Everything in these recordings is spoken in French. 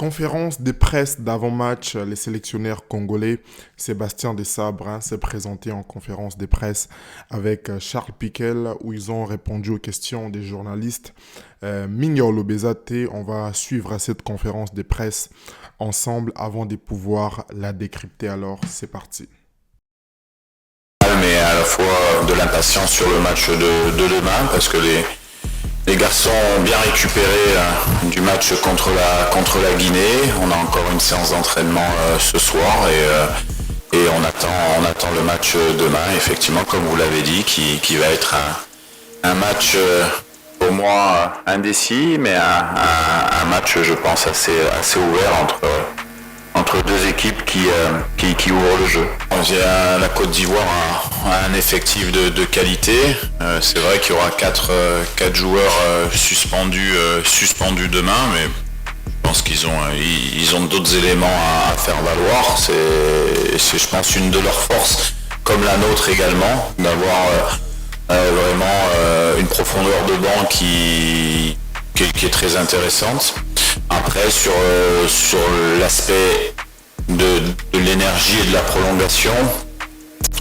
Conférence des presses d'avant-match, les sélectionneurs congolais, Sébastien Desabre s'est présenté en conférence des presses avec Charles Piquel où ils ont répondu aux questions des journalistes. Mingao Lobezate, on va suivre cette conférence des presses ensemble avant de pouvoir la décrypter. Alors, c'est parti. Mais à la fois de l'impatience sur le match de demain parce que les garçons ont bien récupéré du match contre la Guinée. On a encore une séance d'entraînement ce soir et on attend le match demain, effectivement, comme vous l'avez dit, qui va être un match pour moi indécis, mais un match, je pense, assez ouvert entre deux équipes qui ouvrent le jeu. La Côte d'Ivoire a un effectif de qualité. C'est vrai qu'il y aura 4 joueurs suspendus demain, mais je pense qu'ils ont d'autres éléments à faire valoir. C'est je pense une de leurs forces, comme la nôtre également, d'avoir vraiment une profondeur de banc qui est très intéressante. Après, sur l'aspect de l'énergie et de la prolongation,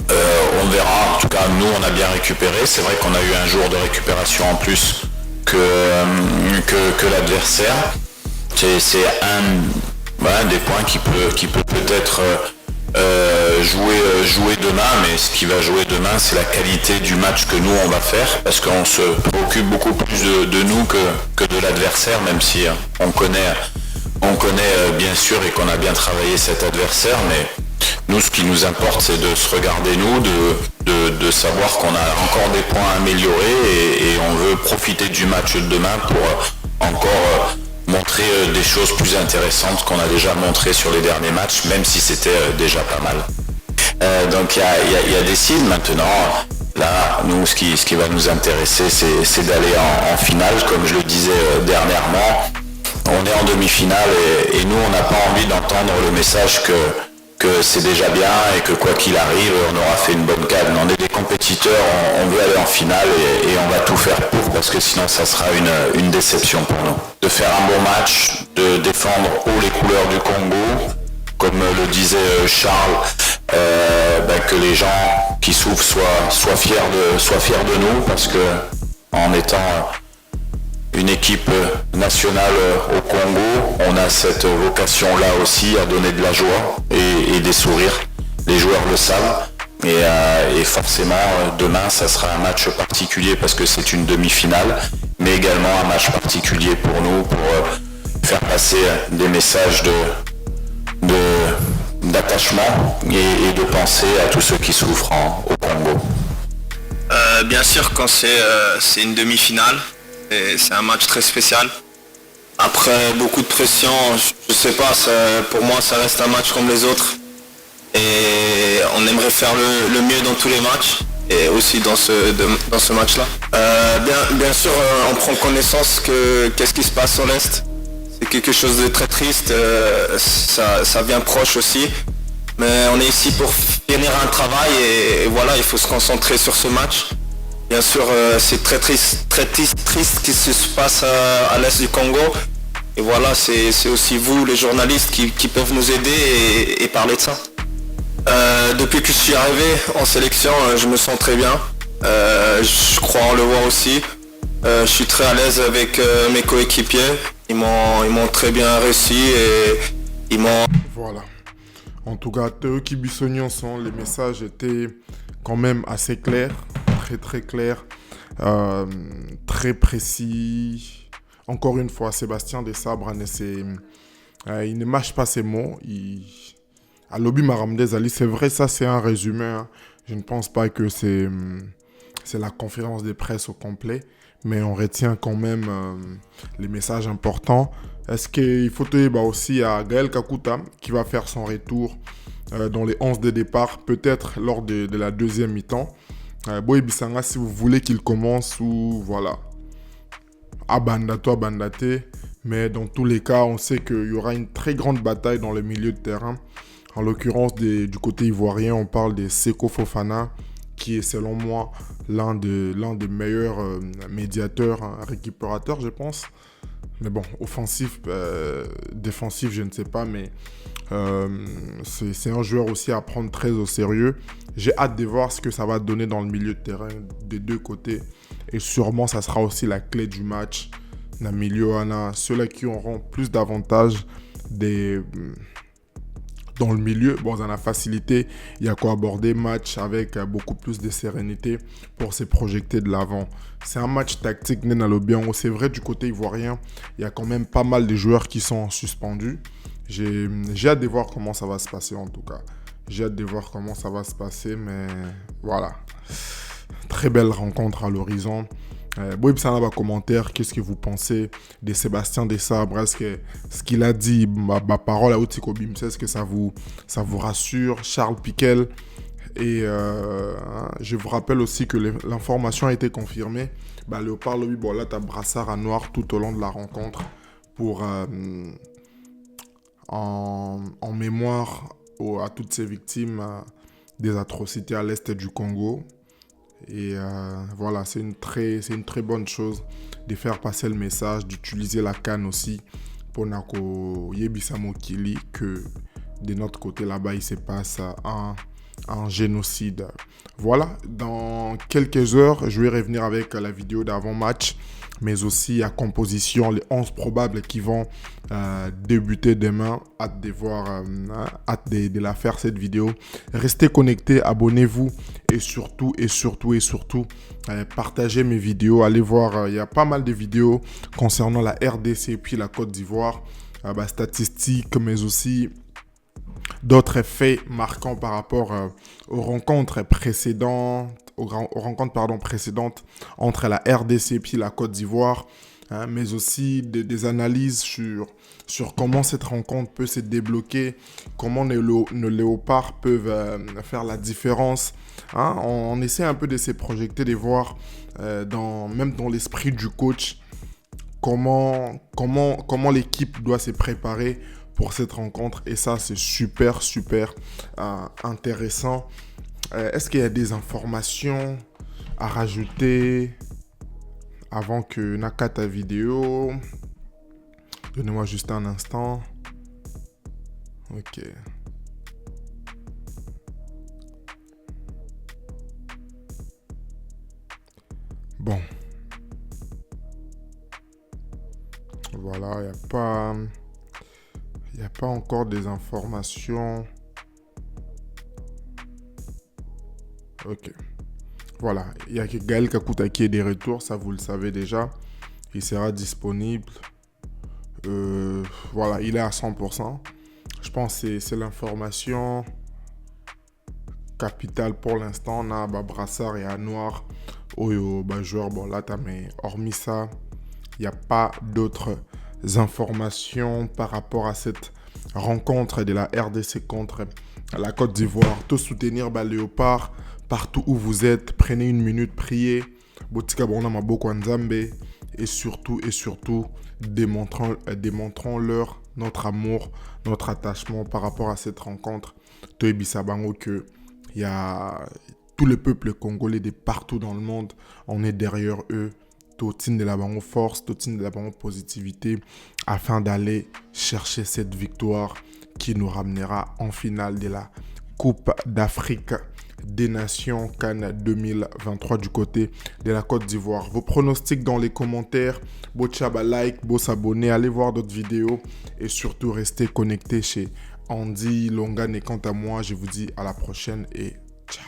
on verra. En tout cas, nous, on a bien récupéré. C'est vrai qu'on a eu un jour de récupération en plus que l'adversaire. C'est un des points qui peut peut-être jouer demain, mais ce qui va jouer demain, c'est la qualité du match que nous on va faire, parce qu'on se préoccupe beaucoup plus de nous que de l'adversaire, même si on connaît bien sûr et qu'on a bien travaillé cet adversaire, mais nous ce qui nous importe c'est de se regarder nous, de savoir qu'on a encore des points à améliorer et on veut profiter du match de demain pour encore montrer des choses plus intéressantes qu'on a déjà montré sur les derniers matchs, même si c'était déjà pas mal. Donc il y a des signes maintenant. Là, nous, ce qui va nous intéresser, c'est d'aller en finale, comme je le disais dernièrement. On est en demi-finale et nous, on n'a pas envie d'entendre le message que c'est déjà bien et que quoi qu'il arrive, on aura fait une bonne canne. On est des compétiteurs, on veut aller en finale et on va tout faire pour, parce que sinon ça sera une déception pour nous. De faire un bon match, de défendre haut les couleurs du Congo, comme le disait Charles, que les gens qui souffrent soient fiers de nous, parce que en étant une équipe nationale au Congo, on a cette vocation-là aussi à donner de la joie et des sourires. Les joueurs le savent et forcément demain ça sera un match particulier parce que c'est une demi-finale, mais également un match particulier pour nous pour faire passer des messages d'attachement et de pensée à tous ceux qui souffrent au Congo. Bien sûr, quand c'est une demi-finale, c'est un match très spécial. Après beaucoup de pression, je sais pas, pour moi ça reste un match comme les autres. Et on aimerait faire le mieux dans tous les matchs, et aussi dans ce match-là. Bien sûr, on prend connaissance qu'est-ce qui se passe sur l'Est. C'est quelque chose de très triste, ça vient proche aussi. Mais on est ici pour finir un travail et voilà, il faut se concentrer sur ce match. Bien sûr, c'est très triste ce qui se passe à l'Est du Congo. Et voilà, c'est aussi vous, les journalistes, qui peuvent nous aider et parler de ça. Depuis que je suis arrivé en sélection, je me sens très bien. Je crois en le voir aussi. Je suis très à l'aise avec mes coéquipiers. Ils m'ont très bien réussi et ils m'ont... Voilà. En tout cas, eux qui Bissognon sont, les messages étaient quand même assez clairs, très clairs, très précis. Encore une fois, Sébastien Desabre, il ne mâche pas ses mots. À Lobi Maramdez Ali, c'est vrai, ça c'est un résumé. Hein. Je ne pense pas que c'est la conférence de presse au complet, mais on retient quand même les messages importants. Est-ce qu'il faut tenir aussi à Gaël Kakuta qui va faire son retour dans les 11 de départ, peut-être lors de la deuxième mi-temps. Boy Bissanga, si vous voulez qu'il commence ou voilà, Abandaté, mais dans tous les cas, on sait qu'il y aura une très grande bataille dans le milieu de terrain. En l'occurrence, du côté ivoirien, on parle de Seko Fofana qui est selon moi l'un des meilleurs médiateurs, récupérateurs, je pense. Mais bon, offensif, défensif, je ne sais pas, mais c'est un joueur aussi à prendre très au sérieux. J'ai hâte de voir ce que ça va donner dans le milieu de terrain des deux côtés. Et sûrement, ça sera aussi la clé du match. Ceux-là qui auront plus d'avantages dans le milieu, bon, dans la facilité, il y a quoi aborder match avec beaucoup plus de sérénité pour se projeter de l'avant. C'est un match tactique, Nena Lobian. C'est vrai, du côté ivoirien, il y a quand même pas mal de joueurs qui sont suspendus. J'ai hâte de voir comment ça va se passer en tout cas. J'ai hâte de voir comment ça va se passer, mais voilà. Très belle rencontre à l'horizon. Boib Sanaba commentaire, qu'est-ce que vous pensez de Sébastien Desabre? Est-ce que ce qu'il a dit, ma parole à Otiko Bimse, est-ce que ça vous rassure? Charles Piquel. Et je vous rappelle aussi que l'information a été confirmée. Léopard Lobby, bon là, tu as brassard à noir tout au long de la rencontre pour en mémoire à toutes ces victimes des atrocités à l'est du Congo. Et voilà, c'est une très bonne chose de faire passer le message, d'utiliser la CAN aussi pour Nako Yebisamo Kili, que de notre côté là-bas, il se passe un génocide. Voilà, dans quelques heures, je vais revenir avec la vidéo d'avant-match, mais aussi la composition, les 11 probables qui vont débuter demain. Hâte de voir, hâte de la faire cette vidéo. Restez connectés, abonnez-vous et surtout, partagez mes vidéos. Allez voir, il y a pas mal de vidéos concernant la RDC et puis la Côte d'Ivoire, statistiques, mais aussi d'autres faits marquants par rapport aux rencontres précédentes, précédentes entre la RDC et puis la Côte d'Ivoire, mais aussi des analyses sur comment cette rencontre peut se débloquer, comment nos léopards peuvent faire la différence. On essaie un peu de se projeter, de voir même dans l'esprit du coach comment l'équipe doit se préparer pour cette rencontre, et ça c'est super intéressant. Est-ce qu'il y a des informations à rajouter avant que Naka ta vidéo? Donnez-moi juste un instant. Ok. Bon. Voilà, il n'y a pas encore des informations. Ok. Voilà, il y a Gaël Kakuta qui est des retours, ça vous le savez déjà. Il sera disponible. Voilà, il est à 100%. Je pense que c'est l'information capitale pour l'instant. On a brassard et à noir. Joueur, bon là, mais hormis ça, il n'y a pas d'autres informations par rapport à cette rencontre de la RDC contre la Côte d'Ivoire. Tout soutenir Léopard partout où vous êtes. Prenez une minute, priez. Botika Bona Maboko Nzambe. Et surtout, démontrons-leur notre amour, notre attachement par rapport à cette rencontre. Toebi Sabango, que il y a tout le peuple congolais de partout dans le monde. On est derrière eux. Totine de la bango force, totine de la bango positivité, afin d'aller chercher cette victoire qui nous ramènera en finale de la Coupe d'Afrique des Nations CAN 2023 du côté de la Côte d'Ivoire. Vos pronostics dans les commentaires, beau tchaba like, beau s'abonner, allez voir d'autres vidéos et surtout restez connectés chez Andy Longan. Et quant à moi, je vous dis à la prochaine et ciao.